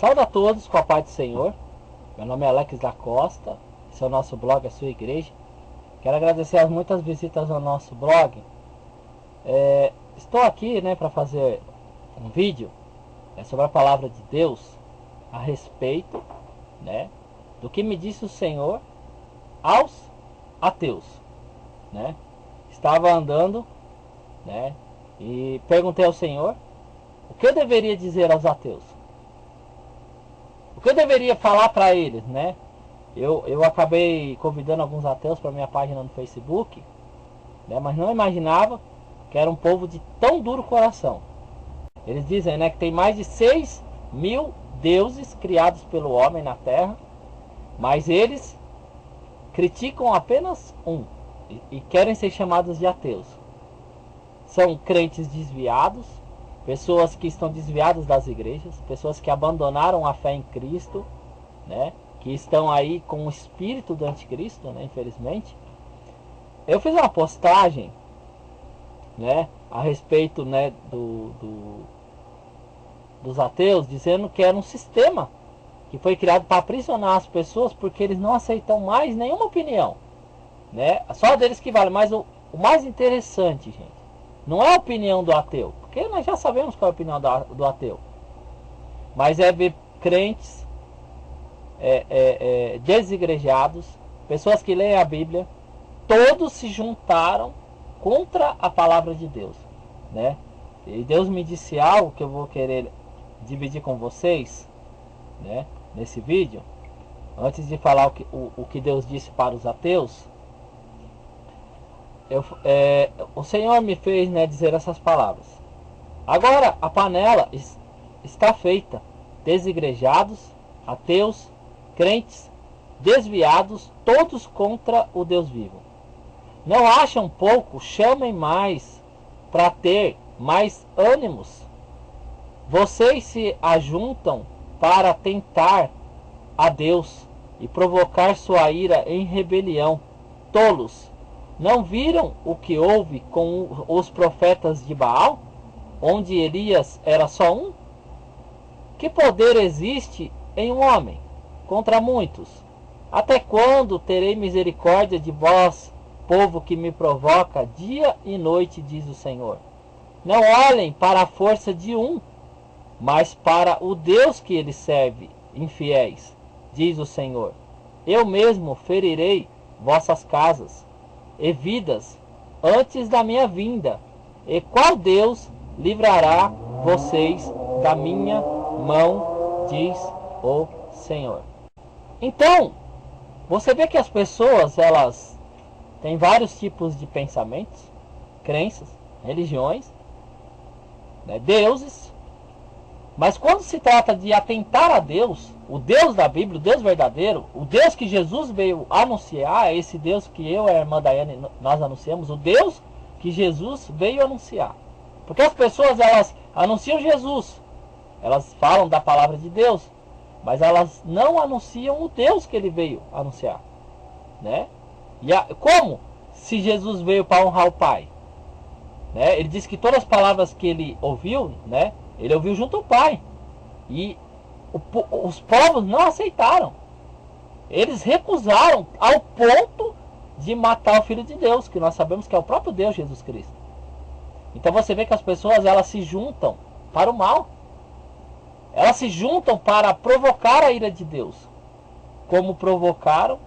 Saúde a todos com a paz do Senhor. Meu nome é Alex da Costa. Esse é o nosso blog, a sua igreja. Quero agradecer as muitas visitas ao nosso blog. Estou aqui, para fazer um vídeo sobre a palavra de Deus a respeito, do que me disse o Senhor aos ateus, Estava andando, e perguntei ao Senhor o que eu deveria dizer aos ateus. O que eu deveria falar para eles, Eu acabei convidando alguns ateus para minha página no Facebook, mas não imaginava que era um povo de tão duro coração. Eles dizem, que tem mais de 6.000 deuses criados pelo homem na terra, mas eles criticam apenas um e querem ser chamados de ateus. São crentes desviados, pessoas que estão desviadas das igrejas, pessoas que abandonaram a fé em Cristo, que estão aí com o espírito do anticristo, infelizmente. Eu fiz uma postagem, a respeito, dos ateus, dizendo que era um sistema que foi criado para aprisionar as pessoas, porque eles não aceitam mais nenhuma opinião, só deles que vale. Mas o mais interessante, gente, não é a opinião do ateu, porque nós já sabemos qual é a opinião do ateu, mas é ver crentes desigrejados, pessoas que leem a Bíblia, todos se juntaram contra a palavra de Deus, E Deus me disse algo que eu vou querer dividir com vocês, nesse vídeo. Antes de falar o que Deus disse para os ateus, o Senhor me fez dizer essas palavras. Agora a panela está feita, desigrejados, ateus, crentes, desviados, todos contra o Deus vivo. Não acham pouco? Chamem mais, para ter mais ânimos. Vocês se ajuntam para tentar a Deus e provocar sua ira em rebelião. Tolos! Não viram o que houve com os profetas de Baal, onde Elias era só um? Que poder existe em um homem contra muitos? Até quando terei misericórdia de vós, povo que me provoca dia e noite, diz o Senhor? Não olhem para a força de um, mas para o Deus que ele serve, infiéis, diz o Senhor. Eu mesmo ferirei vossas casas e vidas antes da minha vinda. E qual Deus livrará vocês da minha mão, diz o Senhor. Então, você vê que as pessoas, elas têm vários tipos de pensamentos, crenças, religiões, deuses. Mas quando se trata de atentar a Deus, o Deus da Bíblia, o Deus verdadeiro, o Deus que Jesus veio anunciar, esse Deus que eu e a irmã Daiane nós anunciamos, o Deus que Jesus veio anunciar. Porque as pessoas, elas anunciam Jesus, elas falam da palavra de Deus, mas elas não anunciam o Deus que ele veio anunciar, como? Se Jesus veio para honrar o Pai, ele disse que todas as palavras que ele ouviu, ele ouviu junto ao Pai. E os povos não aceitaram. Eles recusaram ao ponto de matar o Filho de Deus, que nós sabemos que é o próprio Deus, Jesus Cristo. Então você vê que as pessoas, elas se juntam para o mal. Elas se juntam para provocar a ira de Deus, como provocaram,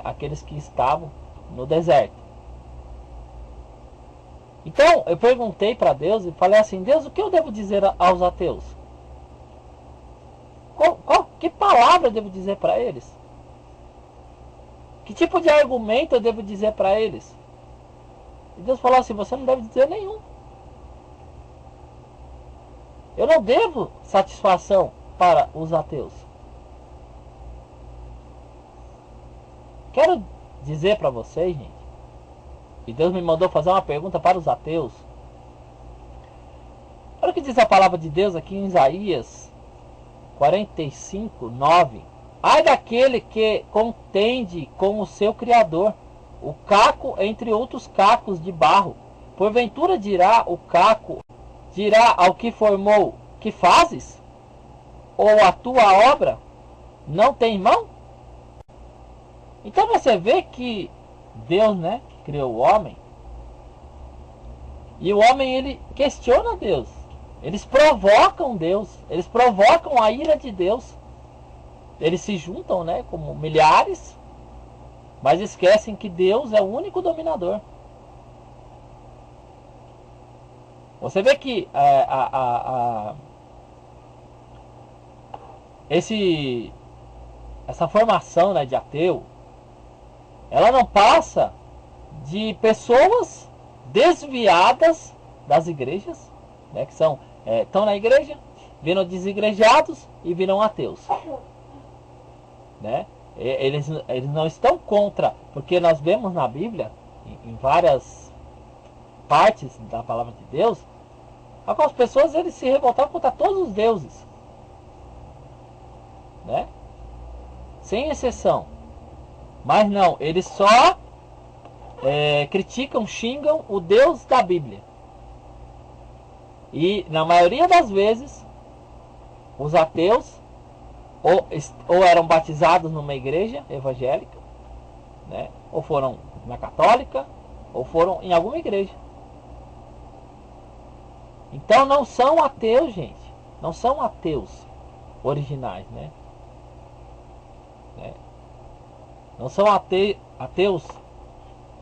aqueles que estavam no deserto. Então eu perguntei para Deus e falei assim: Deus, o que eu devo dizer aos ateus? Que palavra eu devo dizer para eles? Que tipo de argumento eu devo dizer para eles? E Deus falou assim: você não deve dizer nenhum. Eu não devo satisfação para os ateus. Quero dizer para vocês, gente, e Deus me mandou fazer uma pergunta para os ateus. Olha o que diz a palavra de Deus aqui em Isaías 45:9. Ai daquele que contende com o seu Criador, o caco entre outros cacos de barro. Porventura dirá o caco, dirá ao que formou: que fazes? ou a tua obra não tem mão? Então você vê que Deus, né, criou o homem. E o homem, ele questiona Deus. Eles provocam Deus. Eles provocam a ira de Deus. Eles se juntam, né, como milhares, mas esquecem que Deus é o único dominador. Você vê que essa formação, né, de ateu, ela não passa de pessoas desviadas das igrejas, né, que são estão na igreja, viram desigrejados e viram ateus, né? Eles não estão contra, porque nós vemos na Bíblia, em várias partes da palavra de Deus, algumas pessoas eles se revoltavam contra todos os deuses, né? Sem exceção. Mas não, eles só criticam, xingam o Deus da Bíblia. E na maioria das vezes, os ateus ou eram batizados numa igreja evangélica, né? Ou foram na católica, ou foram em alguma igreja. Então não são ateus, gente. Não são ateus originais, né? Não são ateus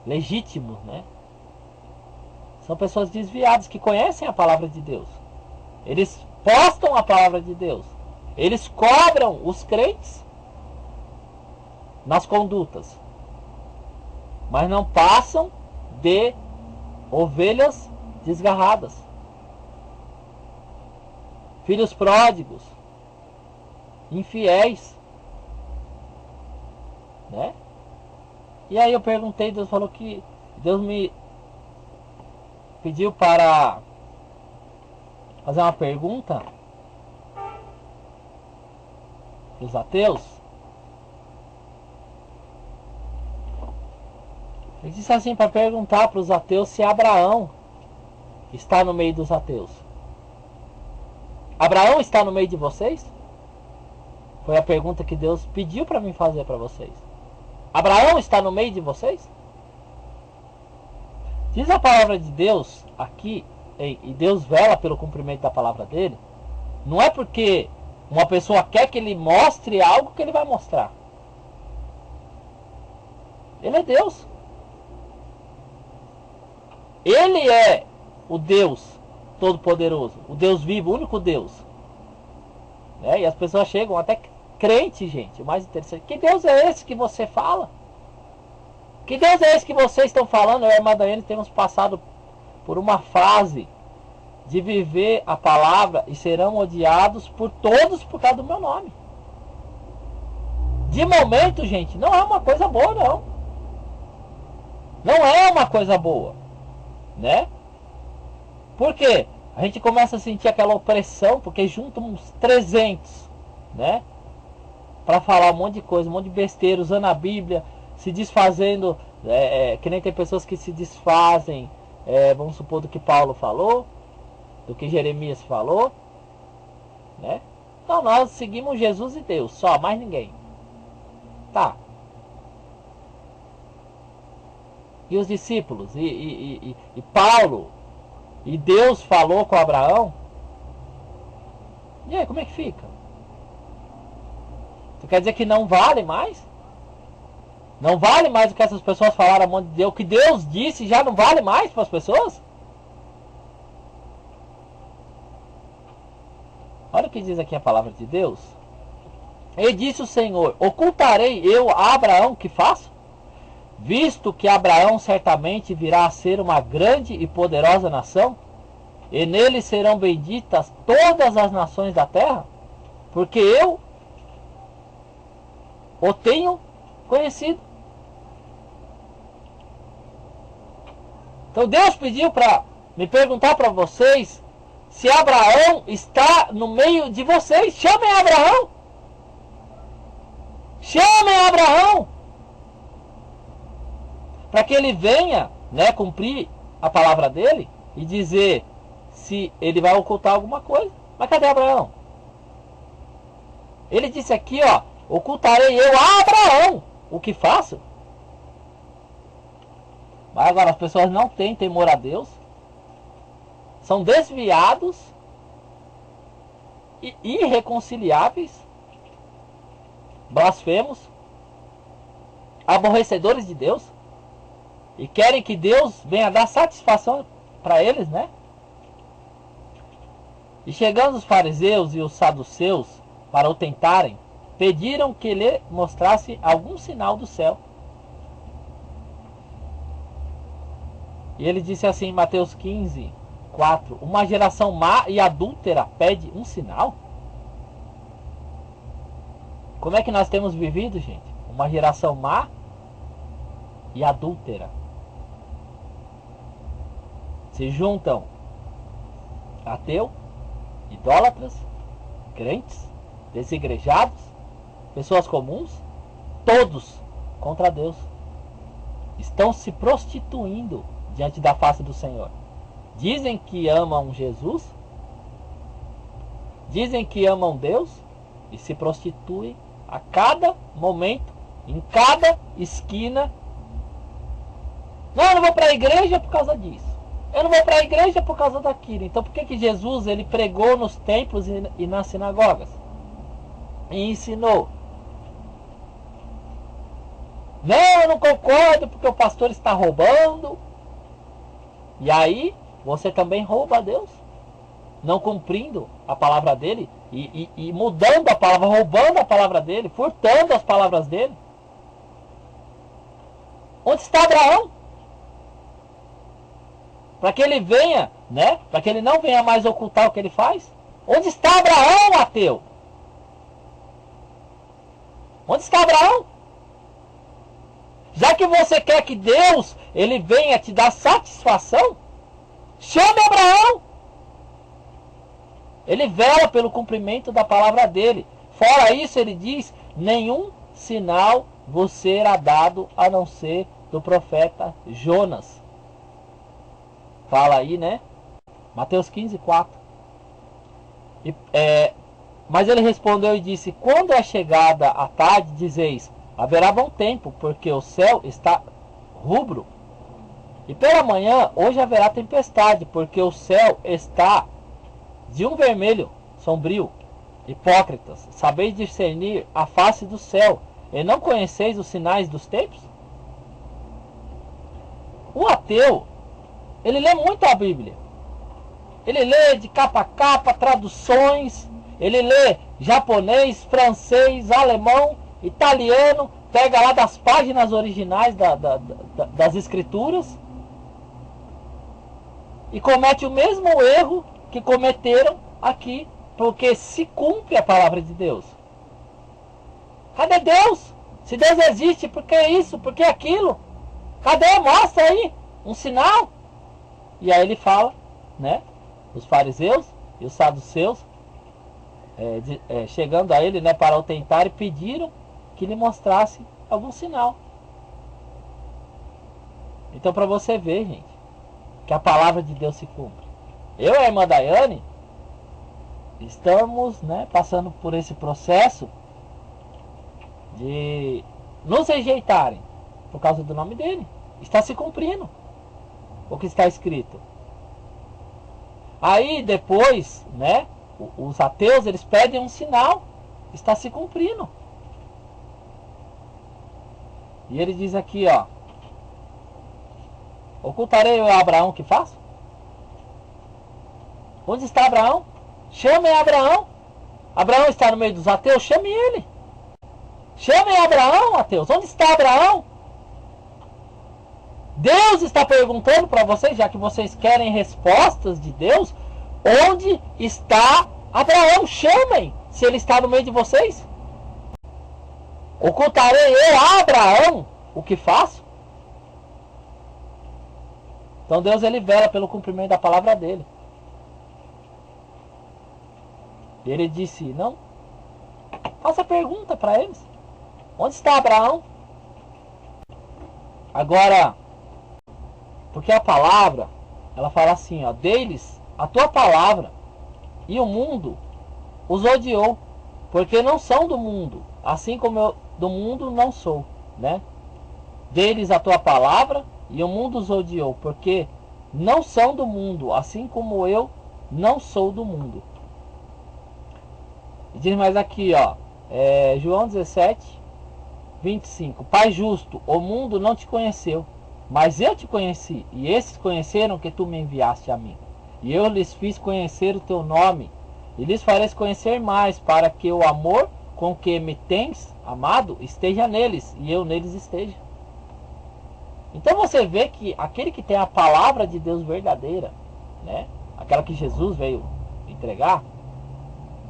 legítimos, né? São pessoas desviadas que conhecem a palavra de Deus. Eles postam a palavra de Deus. Eles cobram os crentes nas condutas, mas não passam de ovelhas desgarradas, filhos pródigos, infiéis, né? E aí eu perguntei, Deus falou que Deus me pediu para fazer uma pergunta para os ateus. Ele disse assim, para perguntar para os ateus se Abraão está no meio dos ateus. Abraão está no meio de vocês? Foi a pergunta que Deus pediu para mim fazer para vocês. Abraão está no meio de vocês? Diz a palavra de Deus aqui, e Deus vela pelo cumprimento da palavra dele. Não é porque uma pessoa quer que ele mostre algo que ele vai mostrar. Ele é Deus. Ele é o Deus Todo-Poderoso, o Deus vivo, o único Deus. Né? E as pessoas chegam até crente, gente. O mais interessante, que Deus é esse que você fala? Que Deus é esse que vocês estão falando? Eu e a irmã Daiane temos passado por uma fase de viver a palavra e serão odiados por todos por causa do meu nome. De momento, gente, não é uma coisa boa, não. Não é uma coisa boa, né? Por quê? A gente começa a sentir aquela opressão, porque juntam uns 300, né? Para falar um monte de coisa, um monte de besteira, usando a Bíblia, se desfazendo, que nem tem pessoas que se desfazem, vamos supor, do que Paulo falou, do que Jeremias falou, né? Então nós seguimos Jesus e Deus, só, mais ninguém. Tá. E os discípulos, e Paulo, e Deus falou com Abraão, e aí, como é que fica? Você quer dizer que não vale mais? Não vale mais o que essas pessoas falaram a mão de Deus? O que Deus disse já não vale mais para as pessoas? Olha o que diz aqui a palavra de Deus. E disse o Senhor: ocultarei eu a Abraão que faço? Visto que Abraão certamente virá a ser uma grande e poderosa nação, e nele serão benditas todas as nações da terra, porque eu o tenho conhecido. Então Deus pediu para me perguntar para vocês se Abraão está no meio de vocês. Chamem Abraão. Chamem Abraão. Para que ele venha, né, cumprir a palavra dele e dizer se ele vai ocultar alguma coisa. Mas cadê Abraão? Ele disse aqui, ó, ocultarei eu a Abraão o que faço. Mas agora as pessoas não têm temor a Deus, são desviados e irreconciliáveis, blasfemos, aborrecedores de Deus, e querem que Deus venha dar satisfação para eles, né? E chegando os fariseus e os saduceus para o tentarem, pediram que lhe mostrasse algum sinal do céu. E ele disse assim em Mateus 15, 4: uma geração má e adúltera pede um sinal? Como é que nós temos vivido, gente? Uma geração má e adúltera. Se juntam ateu, idólatras, crentes, desigrejados, pessoas comuns, todos contra Deus. Estão se prostituindo diante da face do Senhor. Dizem que amam Jesus, dizem que amam Deus e se prostituem a cada momento, em cada esquina. Não, eu não vou para a igreja por causa disso. Eu não vou para a igreja por causa daquilo. Então por que Jesus ele pregou nos templos e nas sinagogas? E ensinou. Não, eu não concordo porque o pastor está roubando. E aí você também rouba a Deus, não cumprindo a palavra dele e mudando a palavra, roubando a palavra dele, furtando as palavras dele. Onde está Abraão? Para que ele venha, né? Para que ele não venha mais ocultar o que ele faz. Onde está Abraão, ateu? Onde está Abraão? Já que você quer que Deus ele venha te dar satisfação, chame Abraão. Ele vela pelo cumprimento da palavra dele. Fora isso, ele diz: nenhum sinal vos será dado a não ser do profeta Jonas. Fala aí, né? Mateus 15, 4. Mas ele respondeu e disse: quando é chegada a tarde, dizeis: haverá bom tempo, porque o céu está rubro. E pela manhã, hoje haverá tempestade, porque o céu está de um vermelho sombrio. Hipócritas, sabeis discernir a face do céu, e não conheceis os sinais dos tempos? O ateu, ele lê muito a Bíblia. Ele lê de capa a capa, traduções. Ele lê japonês, francês, alemão, italiano. Pega lá das páginas originais das escrituras. E comete o mesmo erro que cometeram aqui. Porque se cumpre a palavra de Deus. Cadê Deus? Se Deus existe, por que isso? Por que aquilo? Cadê? Mostra aí um sinal. E aí ele fala, né? Os fariseus e os saduceus chegando a ele, né, para o tentar, e pediram que lhe mostrasse algum sinal. Então, para você ver, gente, que a palavra de Deus se cumpre. Eu e a irmã Daiane estamos, né, passando por esse processo de nos rejeitarem por causa do nome dele. Está se cumprindo o que está escrito. Aí depois, né, os ateus eles pedem um sinal. Está se cumprindo. E ele diz aqui, ó: ocultarei eu a Abraão que faço? Onde está Abraão? Chamem Abraão. Abraão está no meio dos ateus? Chame ele. Chamem Abraão, ateus. Onde está Abraão? Deus está perguntando para vocês, já que vocês querem respostas de Deus, onde está Abraão? Chamem, se ele está no meio de vocês. Ocultarei eu a Abraão o que faço? Então Deus ele vela pelo cumprimento da palavra dele. E ele disse: não, faça pergunta para eles. Onde está Abraão? Agora, porque a palavra, ela fala assim, ó: deles a tua palavra, e o mundo os odiou, porque não são do mundo, assim como eu do mundo não sou, né? Deles a tua palavra, e o mundo os odiou, porque não são do mundo, assim como eu não sou do mundo. E diz mais aqui, ó, João 17, 25. Pai justo, o mundo não te conheceu, mas eu te conheci, e esses conheceram que tu me enviaste a mim. E eu lhes fiz conhecer o teu nome, e lhes farei conhecer mais, para que o amor com que me tens amado esteja neles, e eu neles esteja. Então você vê que aquele que tem a palavra de Deus verdadeira, né, aquela que Jesus veio entregar,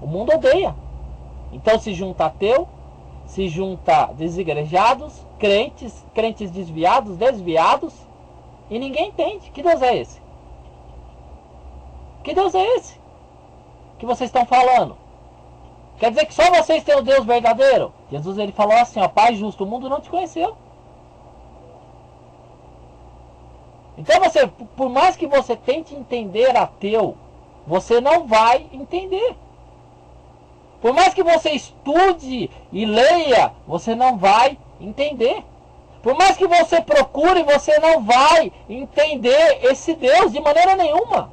o mundo odeia. Então se junta ateu, se junta desigrejados, crentes desviados, e ninguém entende. Que Deus é esse? Que Deus é esse que vocês estão falando? Quer dizer que só vocês têm o Deus verdadeiro? Jesus ele falou assim, ó, Pai justo, o mundo não te conheceu. Então você, por mais que você tente entender ateu, você não vai entender. Por mais que você estude e leia, você não vai entender. Por mais que você procure, você não vai entender esse Deus de maneira nenhuma.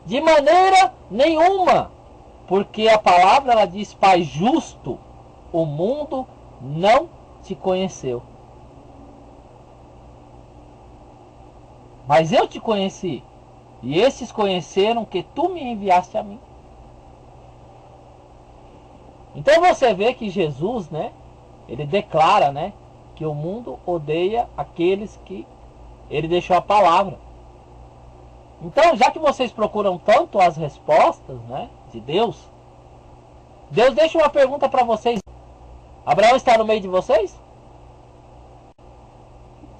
De maneira nenhuma. Porque a palavra ela diz, Pai justo, o mundo não te conheceu. Mas eu te conheci, e esses conheceram que tu me enviaste a mim. Então você vê que Jesus, né, ele declara, né, que o mundo odeia aqueles que ele deixou a palavra. Então, já que vocês procuram tanto as respostas, né, de Deus, Deus deixa uma pergunta para vocês. Abraão está no meio de vocês?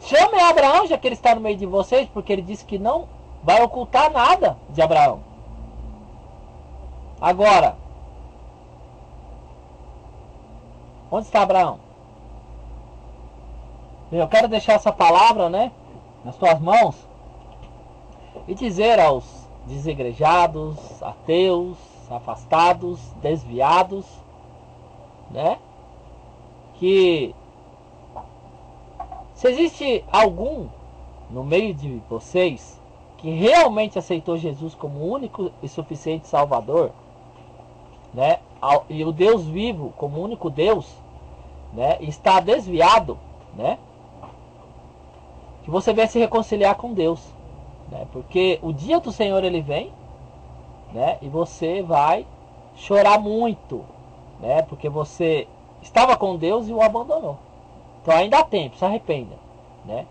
Chame Abraão, já que ele está no meio de vocês, porque ele disse que não vai ocultar nada de Abraão. Agora, onde está Abraão? Eu quero deixar essa palavra, né, nas tuas mãos e dizer aos desigrejados, ateus, afastados, desviados, né, que se existe algum no meio de vocês que realmente aceitou Jesus como único e suficiente Salvador, né, e o Deus vivo como único Deus, né, está desviado, né, que você venha se reconciliar com Deus, né, porque o dia do Senhor ele vem, né, e você vai chorar muito, né, porque você estava com Deus e o abandonou. Então ainda há tempo, se arrependa, né?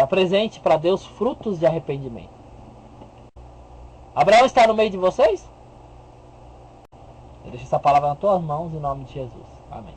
Apresente para Deus frutos de arrependimento. Abraão está no meio de vocês? Eu deixo essa palavra nas tuas mãos em nome de Jesus. Amém.